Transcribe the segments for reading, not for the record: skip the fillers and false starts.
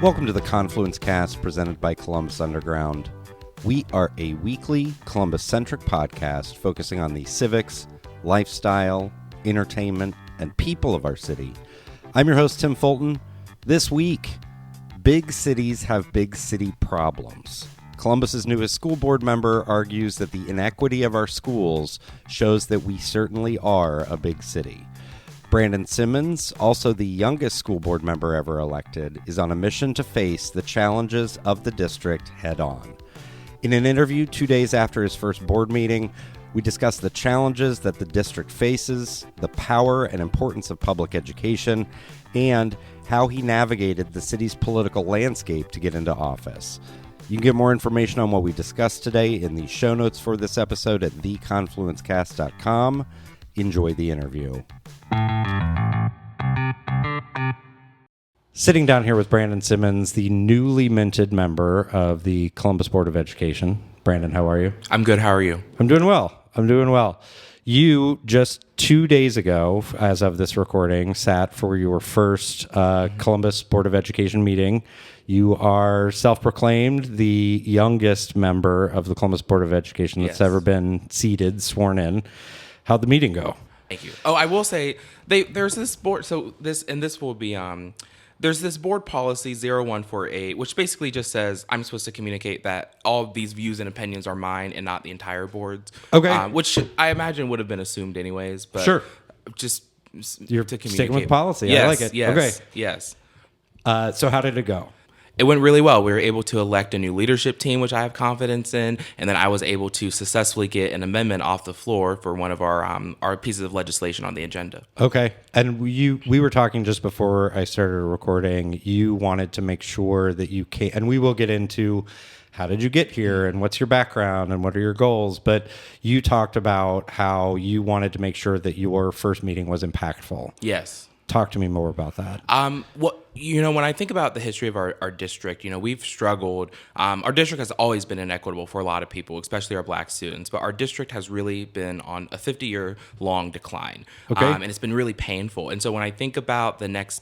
Welcome to the Confluence cast presented by Columbus Underground. We are a weekly Columbus-centric podcast focusing on the civics, lifestyle, entertainment, and people of our city. I'm your host, Tim Fulton. This week, big cities have big city problems. Columbus's newest school board member argues that the inequity of our schools shows that we certainly are a big city. Brandon Simmons, also the youngest school board member ever elected, is on a mission to face the challenges of the district head on. In an interview 2 days after his first board meeting, we discuss the challenges that the district faces, the power and importance of public education, and how he navigated the city's political landscape to get into office. You can get more information on what we discussed today in the show notes for this episode at theconfluencecast.com. Enjoy the interview. Sitting down here with Brandon Simmons, the newly minted member of the Columbus Board of Education. Brandon, how are you? I'm good. How are you? I'm doing well. You just 2 days ago, as of this recording, sat for your first Columbus Board of Education meeting. You are self-proclaimed the youngest member of the Columbus Board of Education that's ever been seated, sworn in. How'd the meeting go? Thank you. Oh, I will say there's this board. So this will be there's this board policy 0148, which basically just says I'm supposed to communicate that all of these views and opinions are mine and not the entire board's. Okay. Which I imagine would have been assumed anyways. But sure. Just You're to communicate. sticking with policy. Yes, I like it. Yes. Okay. Yes. So how did it go? It went really well. We were able to elect a new leadership team, which I have confidence in, and then I was able to successfully get an amendment off the floor for one of our pieces of legislation on the agenda. Okay. And we were talking just before I started recording. You wanted to make sure that you came, and we will get into how did you get here and what's your background and what are your goals, but you talked about how you wanted to make sure that your first meeting was impactful. Yes. Talk to me more about that. When I think about the history of our district, we've struggled. Our district has always been inequitable for a lot of people, especially our Black students. But our district has really been on a 50-year-long decline. Okay. And it's been really painful. And so when I think about the next,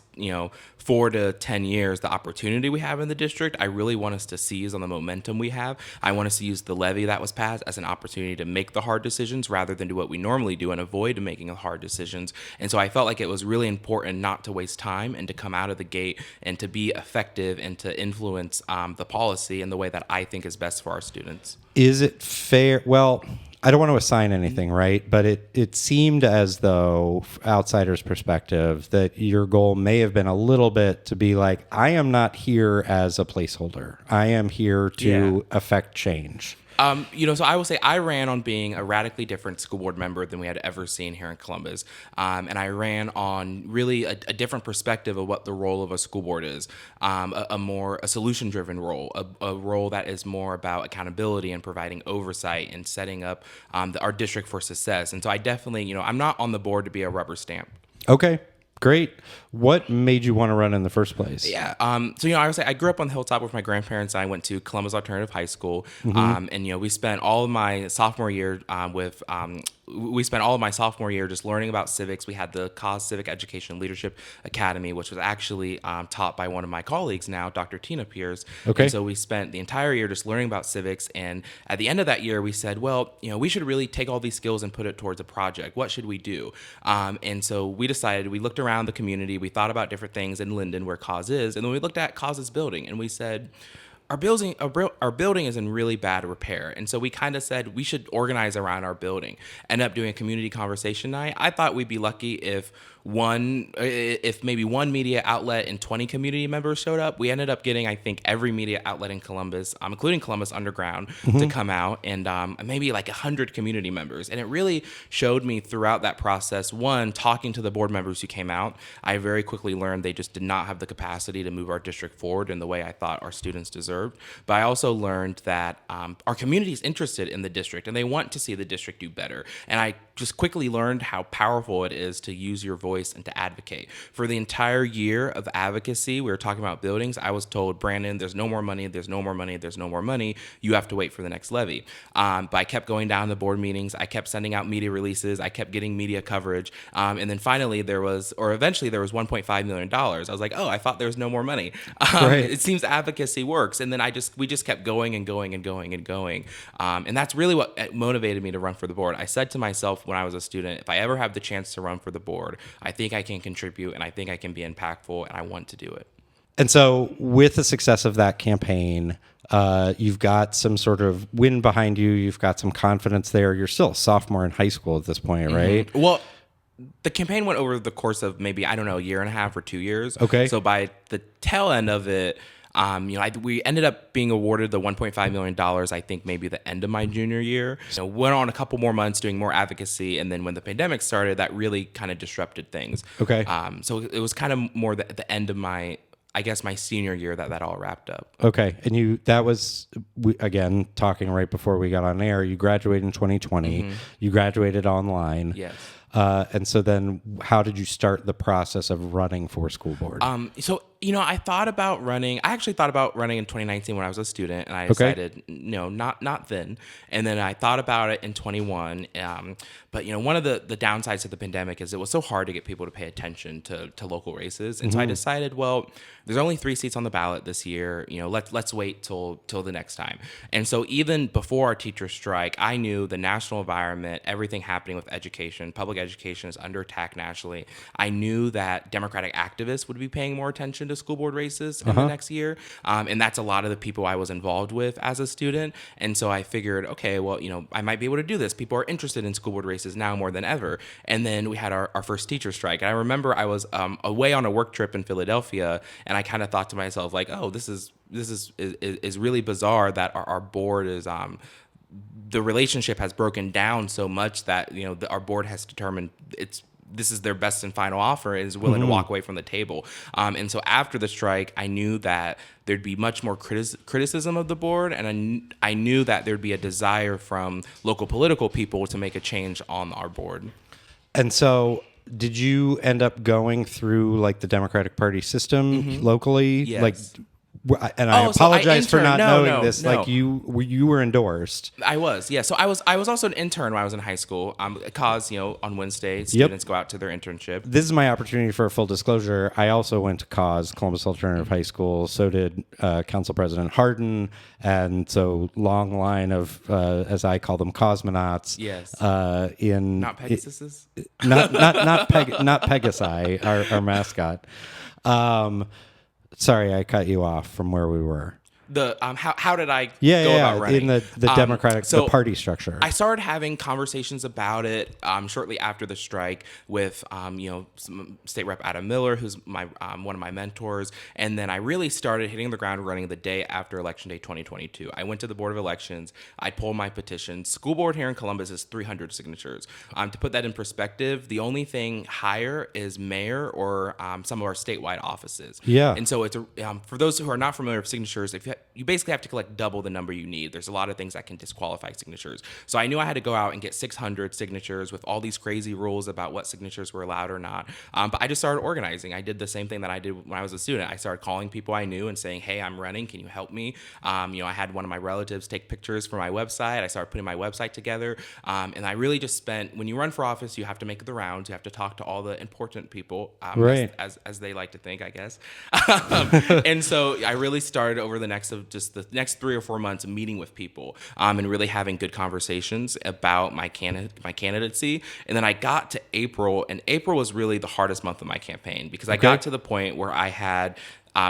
4 to 10 years, the opportunity we have in the district, I really want us to seize on the momentum we have. I want us to use the levy that was passed as an opportunity to make the hard decisions rather than do what we normally do and avoid making hard decisions. And so I felt like it was really important not to waste time and to come out of the gate and to be effective and to influence the policy in the way that I think is best for our students. Is it fair? Well, I don't want to assign anything, right? But it seemed as though, outsider's perspective, that your goal may have been a little bit to be like, I am not here as a placeholder. I am here to affect change. So I will say I ran on being a radically different school board member than we had ever seen here in Columbus. And I ran on really a different perspective of what the role of a school board is, a solution-driven role, a role that is more about accountability and providing oversight and setting up our district for success. And so I definitely, I'm not on the board to be a rubber stamp. Okay. Great. What made you want to run in the first place? Yeah. I would say I grew up on the hilltop with my grandparents. I went to Columbus Alternative High School. And we spent all of my sophomore year just learning about civics. We had the Cause Civic Education Leadership Academy, which was actually taught by one of my colleagues now, Dr. Tina Pierce. Okay. And so we spent the entire year just learning about civics. And at the end of that year, we said, well, we should really take all these skills and put it towards a project. What should we do? And so we decided, we looked around the community. We thought about different things in Linden where Cause is. And then we looked at Cause's building and we said, our building is in really bad repair. And so we kind of said we should organize around our building, end up doing a community conversation night. I thought we'd be lucky if maybe one media outlet and 20 community members showed up. We ended up getting, I think, every media outlet in Columbus, including Columbus Underground, to come out, and maybe like 100 community members. And it really showed me throughout that process, one, talking to the board members who came out, I very quickly learned they just did not have the capacity to move our district forward in the way I thought our students deserved. served, but I also learned that our community is interested in the district and they want to see the district do better. And I just quickly learned how powerful it is to use your voice and to advocate. For the entire year of advocacy, we were talking about buildings. I was told, Brandon, there's no more money, there's no more money, there's no more money. You have to wait for the next levy. But I kept going down to board meetings. I kept sending out media releases. I kept getting media coverage. And then finally eventually there was $1.5 million. I was like, oh, I thought there was no more money. Right. It seems advocacy works. And then we just kept going and going and going and going. And that's really what motivated me to run for the board. I said to myself when I was a student, if I ever have the chance to run for the board, I think I can contribute and I think I can be impactful and I want to do it. And so with the success of that campaign, you've got some sort of wind behind you. You've got some confidence there. You're still a sophomore in high school at this point, right? Mm-hmm. Well, the campaign went over the course of maybe, I don't know, a year and a half or 2 years. Okay. So by the tail end of it, we ended up being awarded the $1.5 million, I think maybe the end of my junior year. So went on a couple more months doing more advocacy. And then when the pandemic started, that really kind of disrupted things. Okay. So it was kind of more the end of my senior year that all wrapped up. Okay. And that was, again, talking right before we got on air, you graduated in 2020. Mm-hmm. You graduated online. Yes. And so then how did you start the process of running for school board? I thought about running. I actually thought about running in 2019 when I was a student, and I decided, no, not then. And then I thought about it in 21. But one of the downsides of the pandemic is it was so hard to get people to pay attention to local races. And so I decided, well, there's only 3 seats on the ballot this year. Let's wait till the next time. And so even before our teacher strike, I knew the national environment, everything happening with education, public education is under attack nationally. I knew that Democratic activists would be paying more attention to school board races in the next year. And that's a lot of the people I was involved with as a student. And so I figured, okay, well, I might be able to do this. People are interested in school board races now more than ever. And then we had our first teacher strike. And I remember I was away on a work trip in Philadelphia, and I kind of thought to myself, like, oh, this is really bizarre that our board is the relationship has broken down so much that our board has determined this is their best and final offer and is willing to walk away from the table. And so after the strike, I knew that there'd be much more criticism of the board, and I knew that there'd be a desire from local political people to make a change on our board. And so did you end up going through like the Democratic Party system locally? Yes. Like, and I apologize for not knowing this. No. Like you were endorsed. I was, yeah. So I was also an intern when I was in high school. Cause on Wednesday students go out to their internship. This is my opportunity for a full disclosure. I also went to Cause, Columbus Alternative High School. So did Council President Hardin, and so long line of as I call them, cosmonauts. Yes. Not Pegasuses. Not Pegasi, our mascot. Sorry, I cut you off from where we were. The how did I go about running? In the Democratic the party structure. I started having conversations about it shortly after the strike with some State Rep Adam Miller, who's my one of my mentors, and then I really started hitting the ground running the day after Election Day 2022. I went to the Board of Elections. I pulled my petition. School board here in Columbus is 300 signatures. To put that in perspective, the only thing higher is mayor or some of our statewide offices. Yeah. And so it's for those who are not familiar with signatures, you basically have to collect double the number you need. There's a lot of things that can disqualify signatures. So I knew I had to go out and get 600 signatures with all these crazy rules about what signatures were allowed or not. But I just started organizing. I did the same thing that I did when I was a student. I started calling people I knew and saying, hey, I'm running. Can you help me? I had one of my relatives take pictures for my website. I started putting my website together. And I really just spent, when you run for office, you have to make the rounds. You have to talk to all the important people, right. as they like to think, I guess. And so I really started over the next 3 or 4 months meeting with people and really having good conversations about my candidacy. And then I got to April, and April was really the hardest month of my campaign because I got to the point where I had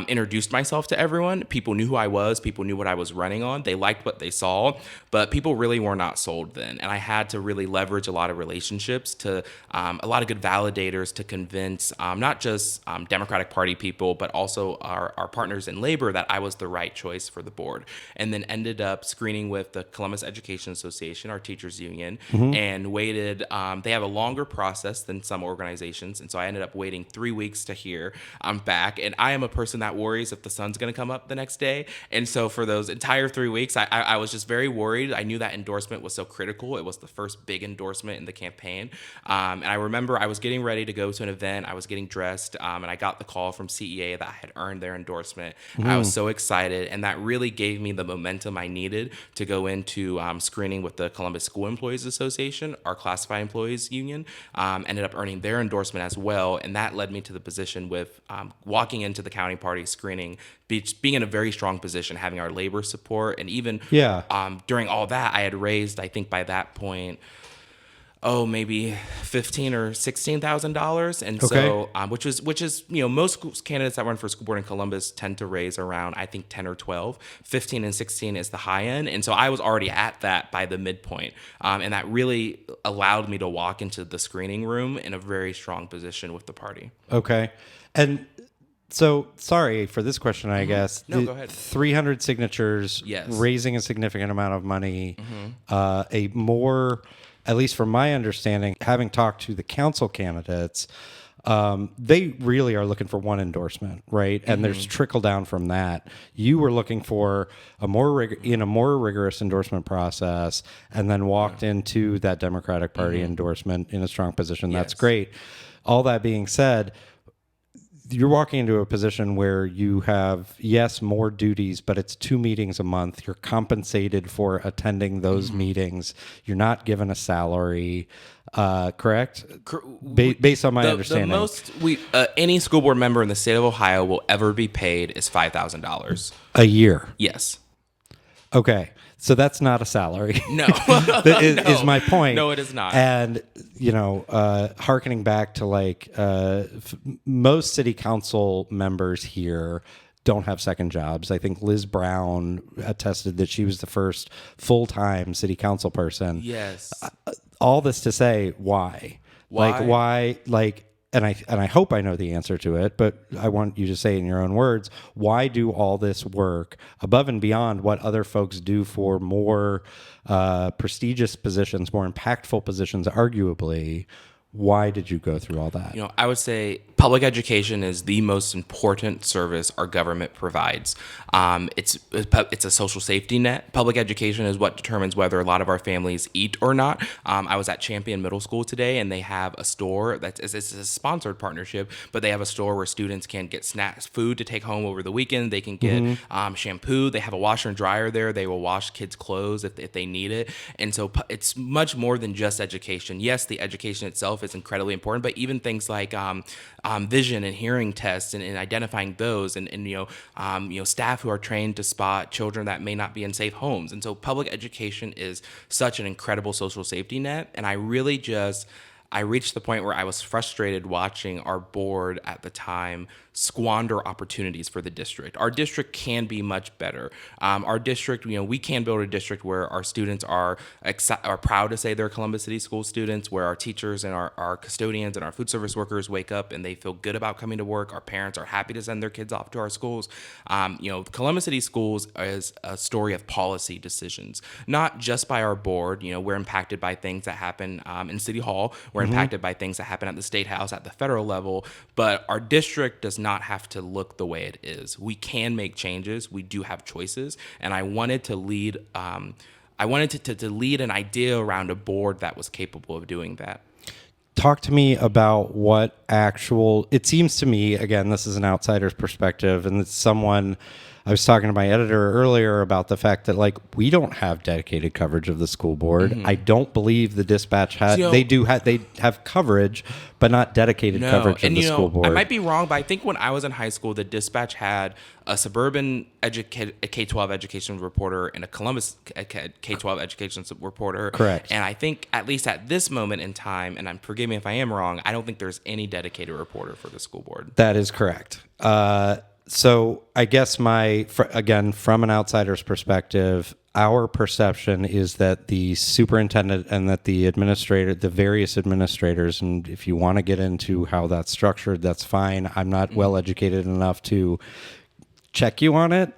introduced myself to everyone. People knew who I was. People knew what I was running on. They liked what they saw, but people really were not sold then. And I had to really leverage a lot of relationships to a lot of good validators to convince not just Democratic Party people, but also our partners in labor that I was the right choice for the board. And then ended up screening with the Columbus Education Association, our teachers union, and waited. They have a longer process than some organizations. And so I ended up waiting 3 weeks to hear I'm back. And I am a person person that worries if the sun's going to come up the next day. And so for those entire 3 weeks, I was just very worried. I knew that endorsement was so critical. It was the first big endorsement in the campaign. And I remember I was getting ready to go to an event. I was getting dressed, and I got the call from CEA that I had earned their endorsement. I was so excited, and that really gave me the momentum I needed to go into screening with the Columbus School Employees Association, our classified employees union. Ended up earning their endorsement as well, and that led me to the position with walking into the county party screening, being in a very strong position, having our labor support, and even during all that, I had raised, I think by that point, maybe $15,000 or $16,000, and so which is most candidates that run for school board in Columbus tend to raise around, I think, 10 or 12. 15 and 16 is the high end, and so I was already at that by the midpoint, and that really allowed me to walk into the screening room in a very strong position with the party. Okay, and so sorry for this question, I guess. No, go ahead. 300 signatures, yes, raising a significant amount of money, a more, at least from my understanding, having talked to the council candidates, they really are looking for one endorsement, right? And there's trickle down from that. You were looking for a more rigorous endorsement process, and then walked into that Democratic Party endorsement in a strong position. That's great. All that being said, you're walking into a position where you have, yes, more duties, but it's 2 meetings a month. You're compensated for attending those meetings. You're not given a salary, correct? Based on my understanding. The most any school board member in the state of Ohio will ever be paid is $5,000 a year. Yes. Okay. So that's not a salary. No. is my point. No, it is not. And, hearkening back to most city council members here don't have second jobs. I think Liz Brown attested that she was the first full-time city council person. Yes. All this to say, why? Why? And I hope I know the answer to it, but I want you to say in your own words, why do all this work above and beyond what other folks do for more prestigious positions, more impactful positions, arguably? Why did you go through all that? I would say public education is the most important service our government provides. It's a social safety net. Public education is what determines whether a lot of our families eat or not. I was at Champion Middle School today, and they have a store it's a sponsored partnership, but they have a store where students can get snacks, food to take home over the weekend. They can get shampoo. They have a washer and dryer there. They will wash kids' clothes if they need it. And so it's much more than just education. Yes, the education itself is incredibly important, but even things like vision and hearing tests and identifying those, and staff who are trained to spot children that may not be in safe homes. And so public education is such an incredible social safety net. And I reached the point where I was frustrated watching our board at the time squander opportunities for the district. Our district can be much better. Our district, we can build a district where our students are proud to say they're Columbus City School students, where our teachers and our custodians and our food service workers wake up and they feel good about coming to work. Our parents are happy to send their kids off to our schools. Columbus City Schools is a story of policy decisions, not just by our board. We're impacted by things that happen in City Hall. We're impacted by things that happen at the State House, at the federal level, but our district does not have to look the way it is. We can make changes. We do have choices, and I wanted to lead. I wanted to lead an idea around a board that was capable of doing that. Talk to me about it seems to me, again, this is an outsider's perspective, and it's someone. I was talking to my editor earlier about the fact that we don't have dedicated coverage of the school board. I don't believe the Dispatch had. They have coverage, but not dedicated coverage of the school board. I might be wrong, but I think when I was in high school, the Dispatch had a suburban K-12 education reporter and a Columbus K-12 education reporter. Correct. And I think at least at this moment in time, and forgive me if I am wrong, I don't think there's any dedicated reporter for the school board. That is correct. So I guess again, from an outsider's perspective, our perception is that the superintendent and that the various administrators, and if you want to get into how that's structured, that's fine. I'm not well educated enough to check you on it.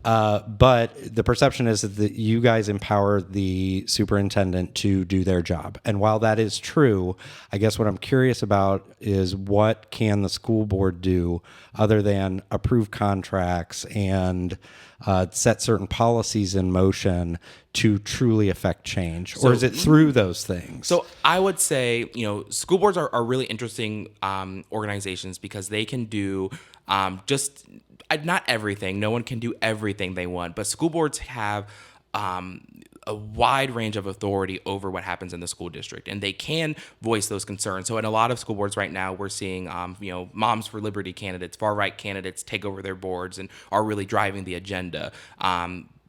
But the perception is that you guys empower the superintendent to do their job. And while that is true, I guess what I'm curious about is what can the school board do other than approve contracts and set certain policies in motion to truly affect change? Or is it through those things? So I would say, school boards are really interesting organizations because they can do just not everything. No one can do everything they want, but school boards have a wide range of authority over what happens in the school district, and they can voice those concerns. So in a lot of school boards right now, we're seeing, Moms for Liberty candidates, far right candidates take over their boards and are really driving the agenda.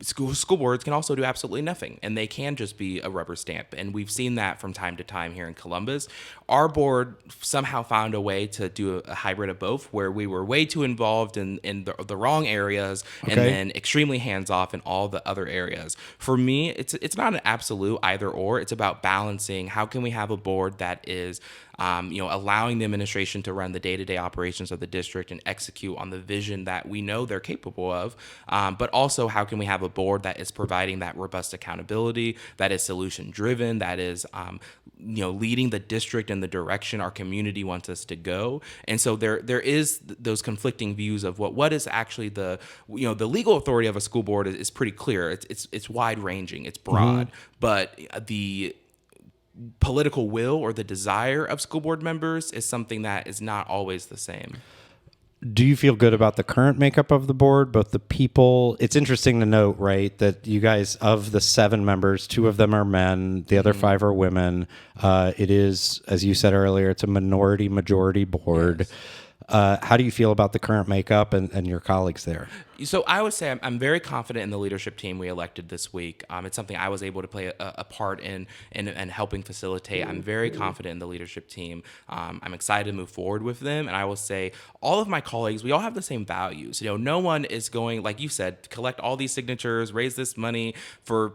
School boards can also do absolutely nothing, and they can just be a rubber stamp. And we've seen that from time to time here in Columbus. Our board somehow found a way to do a hybrid of both, where we were way too involved in the wrong areas and then extremely hands-off in all the other areas. For me, it's not an absolute either or. It's about balancing. How can we have a board that is allowing the administration to run the day-to-day operations of the district and execute on the vision that we know they're capable of, but also how can we have a board that is providing that robust accountability, that is solution-driven, that is leading the district in the direction our community wants us to go. And so there is those conflicting views of what is actually the legal authority of a school board is pretty clear. It's wide-ranging, it's broad, but the political will or the desire of school board members is something that is not always the same. Do you feel good about the current makeup of the board, both the people? It's interesting to note, right, that you guys, of the 7 members, 2 of them are men, the other 5 are women. It is, as you said earlier, it's a majority board. Yes. How do you feel about the current makeup and your colleagues there? So I would say I'm very confident in the leadership team we elected this week. It's something I was able to play a part in helping facilitate. I'm very confident in the leadership team. I'm excited to move forward with them. And I will say all of my colleagues, we all have the same values. No one is going, like you said, collect all these signatures, raise this money for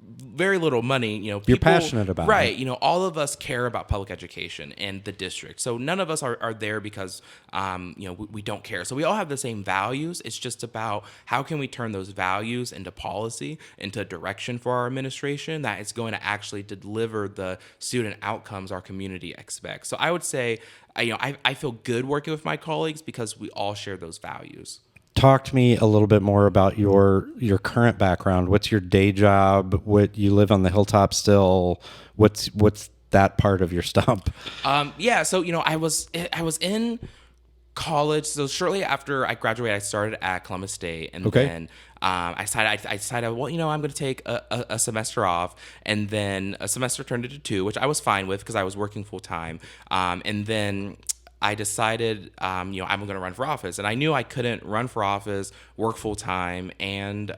very little money, people, you're passionate about it. Right. All of us care about public education and the district. So none of us are there because, we don't care. So we all have the same values. It's just about how can we turn those values into policy, into direction for our administration that is going to actually deliver the student outcomes our community expects. So I would say, I feel good working with my colleagues because we all share those values. Talk to me a little bit more about your current background. What's your day job? What you live on the hilltop still? What's that part of your stump? So I was in college. So shortly after I graduated, I started at Columbus State, and then I decided, well, I'm going to take a semester off, and then a semester turned into 2, which I was fine with because I was working full time, and then I decided, I'm going to run for office, and I knew I couldn't run for office, work full time, and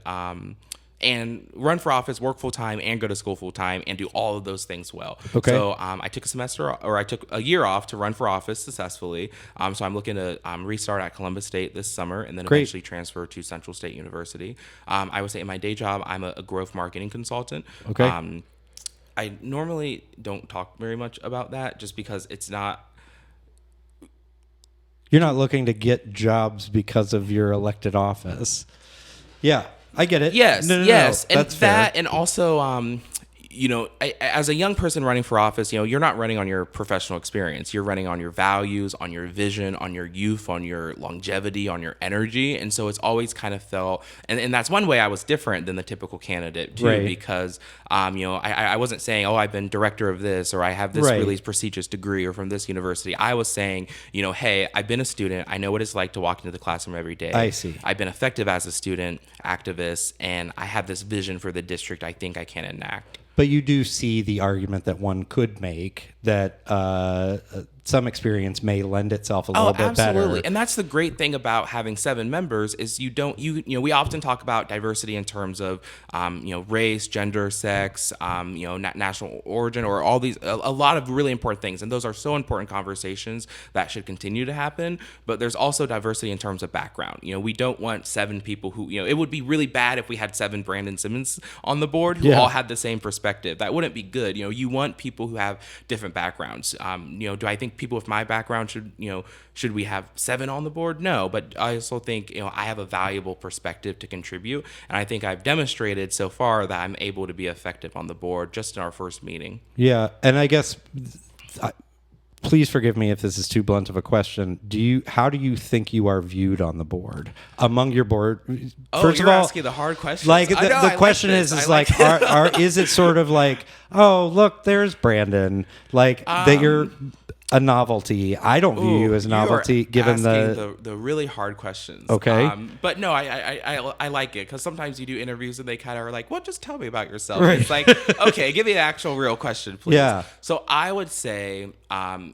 run for office, work full time, and go to school full time, and do all of those things well. Okay. So I took a year off to run for office successfully. So I'm looking to restart at Columbus State this summer, and then eventually transfer to Central State University. I would say in my day job, I'm a growth marketing consultant. Okay. I normally don't talk very much about that, just because it's not. You're not looking to get jobs because of your elected office. Yeah, I get it. Yes, no, yes. And That's fair. And also, as a young person running for office, you're not running on your professional experience. You're running on your values, on your vision, on your youth, on your longevity, on your energy. And so it's always kind of felt, and that's one way I was different than the typical candidate too, right. because, I wasn't saying, I've been director of this, or I have this really prestigious degree, or from this university. I was saying, hey, I've been a student. I know what it's like to walk into the classroom every day. I see. I've been effective as a student activist, and I have this vision for the district I think I can enact. But you do see the argument that one could make that some experience may lend itself a little bit better. Absolutely. And that's the great thing about having 7 members is we often talk about diversity in terms of, race, gender, sex, national origin, or all these, a lot of really important things. And those are so important conversations that should continue to happen. But there's also diversity in terms of background. We don't want 7 people who, it would be really bad if we had 7 Brandon Simmons on the board who all had the same perspective. That wouldn't be good. You want people who have different backgrounds. Do I think think people with my background should we have 7 on the board? No, but I also think, I have a valuable perspective to contribute, and I think I've demonstrated so far that I'm able to be effective on the board just in our first meeting. Yeah, and I guess please forgive me if this is too blunt of a question. How do you think you are viewed on the board among your board? First of all, asking the hard questions. Like the question is is it sort of like, oh, look, there's Brandon, like that you're a novelty? I don't view you as a novelty, given the really hard questions. Okay, but no, I like it, because sometimes you do interviews and they kind of are like, well, just tell me about yourself. Right. It's like, okay, give me an actual real question, please. Yeah. So I would say, I'm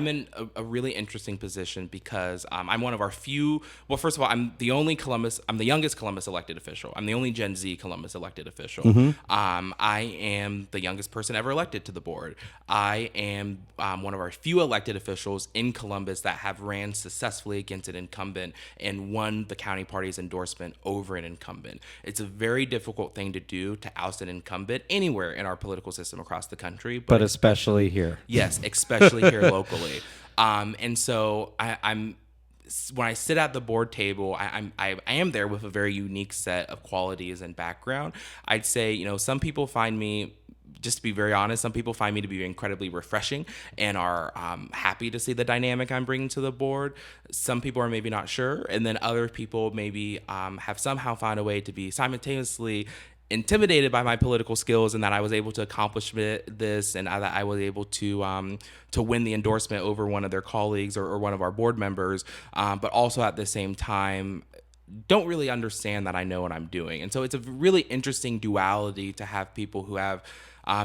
in a really interesting position because I'm one of our few. Well, first of all, I'm the youngest Columbus elected official. I'm the only Gen Z Columbus elected official. Mm-hmm. I am the youngest person ever elected to the board. I am one of our few elected officials in Columbus that have ran successfully against an incumbent and won the county party's endorsement over an incumbent. It's a very difficult thing to do, to oust an incumbent anywhere in our political system across the country, but especially here. Yes, especially here locally. And so I'm when I sit at the board table, I am there with a very unique set of qualities and background. I'd say, some people find me, just to be very honest, some people find me to be incredibly refreshing and are happy to see the dynamic I'm bringing to the board. Some people are maybe not sure. And then other people maybe have somehow found a way to be simultaneously intimidated by my political skills, and that I was able to accomplish this, and that I was able to win the endorsement over one of their colleagues or one of our board members, but also at the same time don't really understand that I know what I'm doing. And so it's a really interesting duality to have people who have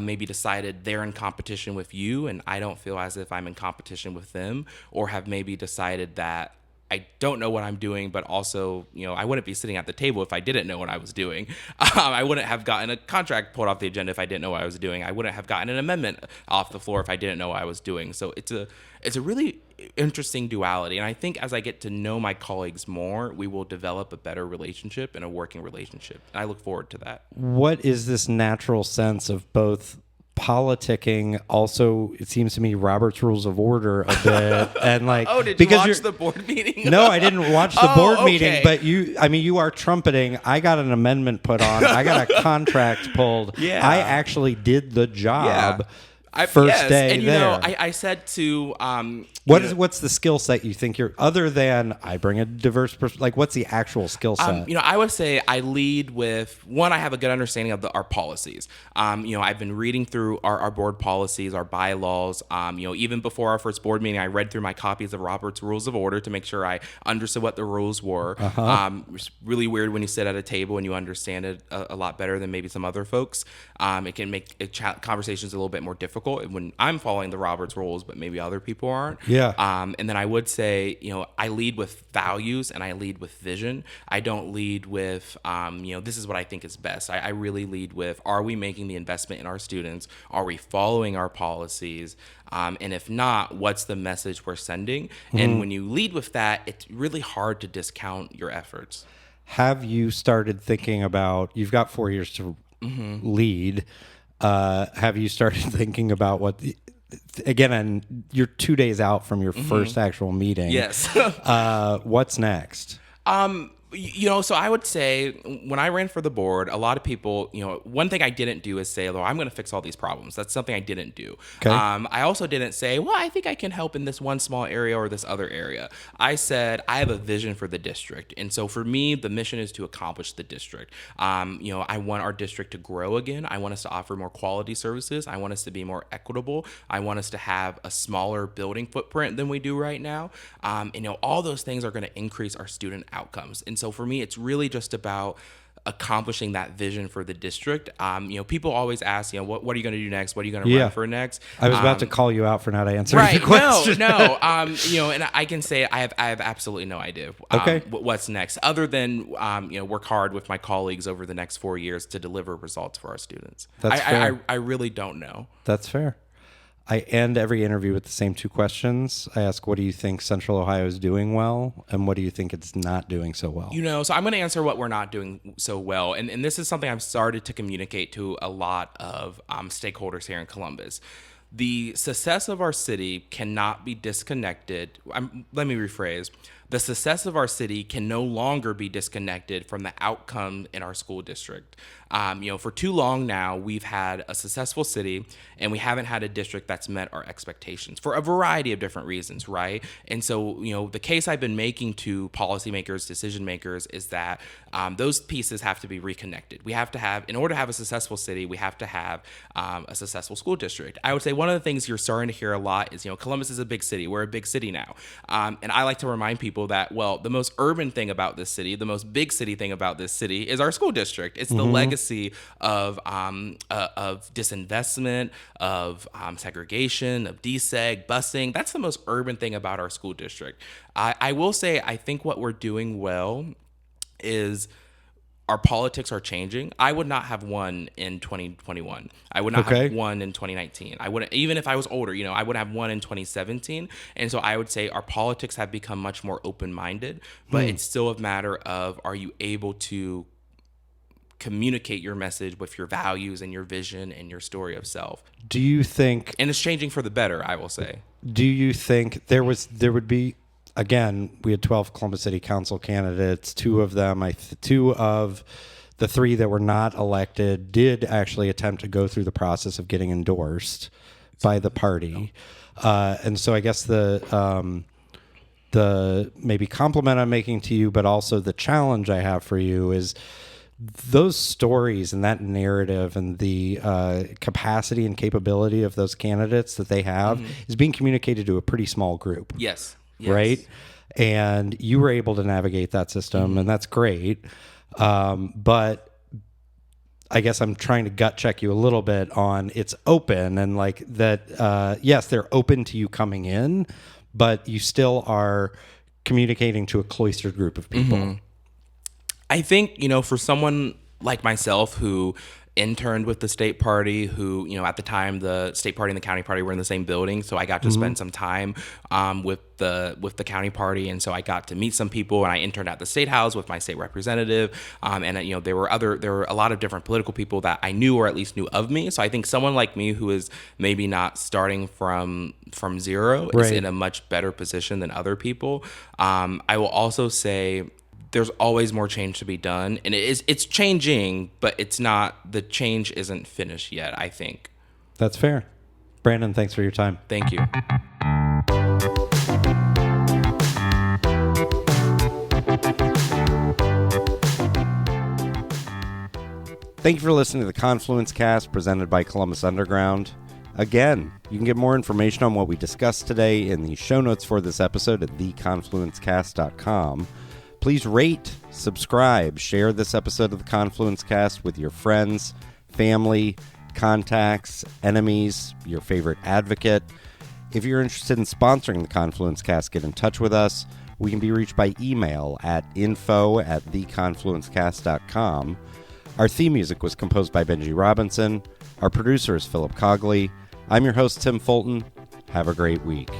maybe decided they're in competition with you, and I don't feel as if I'm in competition with them, or have maybe decided that I don't know what I'm doing, but also, I wouldn't be sitting at the table if I didn't know what I was doing. I wouldn't have gotten a contract pulled off the agenda if I didn't know what I was doing. I wouldn't have gotten an amendment off the floor if I didn't know what I was doing. So it's a really interesting duality. And I think as I get to know my colleagues more, we will develop a better relationship and a working relationship. And I look forward to that. What is this natural sense of both politicking, also it seems to me Robert's Rules of Order a bit, and like, oh, did you watch the board meeting? No, I didn't watch the board meeting, but you are trumpeting. I got an amendment put on. I got a contract pulled. Yeah, I actually did the job. Yeah. First day and there. I said to what's the skill set you think you're, other than I bring a diverse person, like what's the actual skill set? I would say I lead with, one, I have a good understanding of our policies. I've been reading through our board policies, our bylaws. Even before our first board meeting, I read through my copies of Robert's Rules of Order to make sure I understood what the rules were. It's really weird when you sit at a table and you understand it a lot better than maybe some other folks. It can make conversations a little bit more difficult when I'm following the Roberts rules, but maybe other people aren't. Yeah. And then I would say, I lead with values and I lead with vision. I don't lead with, this is what I think is best. I really lead with, are we making the investment in our students? Are we following our policies? And if not, what's the message we're sending? Mm-hmm. And when you lead with that, it's really hard to discount your efforts. Have you started thinking about, you've got 4 years to lead. Have you started thinking about and you're 2 days out from your first actual meeting. Yes. What's next? So I would say when I ran for the board, a lot of people, one thing I didn't do is say, oh, I'm going to fix all these problems. That's something I didn't do. Okay. I also didn't say, well, I think I can help in this one small area or this other area. I said, I have a vision for the district. And so for me, the mission is to accomplish the district. I want our district to grow again. I want us to offer more quality services. I want us to be more equitable. I want us to have a smaller building footprint than we do right now. All those things are going to increase our student outcomes. And so for me, it's really just about accomplishing that vision for the district. People always ask, what are you going to do next? What are you going to run for next? I was about to call you out for not answering the question. No. And I can say I have absolutely no idea. What's next, other than work hard with my colleagues over the next 4 years to deliver results for our students. That's fair. I really don't know. That's fair. I end every interview with the same 2 questions. I ask, what do you think Central Ohio is doing well? And what do you think it's not doing so well? So I'm going to answer what we're not doing so well. And this is something I've started to communicate to a lot of stakeholders here in Columbus. The success of our city cannot be disconnected. Let me rephrase. The success of our city can no longer be disconnected from the outcome in our school district. For too long now, we've had a successful city and we haven't had a district that's met our expectations for a variety of different reasons, right? And so, the case I've been making to policymakers, decision makers, is that those pieces have to be reconnected. We have to have, in order to have a successful city, we have to have a successful school district. I would say one of the things you're starting to hear a lot is, Columbus is a big city. We're a big city now. And I like to remind people that, well, the most urban thing about this city, the most big city thing about this city is our school district. It's the legacy of disinvestment, of segregation, of deseg, busing. That's the most urban thing about our school district. I will say, I think what we're doing well is our politics are changing. I would not have won in 2021. I would not have won in 2019. I wouldn't, even if I was older, I would have won in 2017. And so I would say our politics have become much more open-minded, but it's still a matter of, are you able to communicate your message with your values and your vision and your story of self? Do you think, and it's changing for the better, I will say. Do you think there would be, again, we had 12 Columbus City Council candidates. Two of the three that were not elected did actually attempt to go through the process of getting endorsed by the party. And so I guess the maybe compliment I'm making to you, but also the challenge I have for you is those stories and that narrative and the capacity and capability of those candidates that they have is being communicated to a pretty small group. Yes. Right? And you were able to navigate that system, and that's great. But I guess I'm trying to gut check you a little bit on it's open and like that. Yes, they're open to you coming in, but you still are communicating to a cloistered group of people. I think, for someone like myself who interned with the state party, who, at the time the state party and the county party were in the same building. So I got to spend some time with the county party. And so I got to meet some people, and I interned at the state house with my state representative. And there were a lot of different political people that I knew, or at least knew of me. So I think someone like me who is maybe not starting from zero is in a much better position than other people. I will also say, there's always more change to be done, and it's changing, but the change isn't finished yet, I think. That's fair. Brandon, thanks for your time. Thank you. Thank you for listening to the Confluence Cast presented by Columbus Underground. Again, you can get more information on what we discussed today in the show notes for this episode at theconfluencecast.com. Please rate, subscribe, share this episode of the Confluence Cast with your friends, family, contacts, enemies, your favorite advocate. If you're interested in sponsoring the Confluence Cast, get in touch with us. We can be reached by email at info@theconfluencecast.com. Our theme music was composed by Benji Robinson. Our producer is Philip Cogley. I'm your host, Tim Fulton. Have a great week.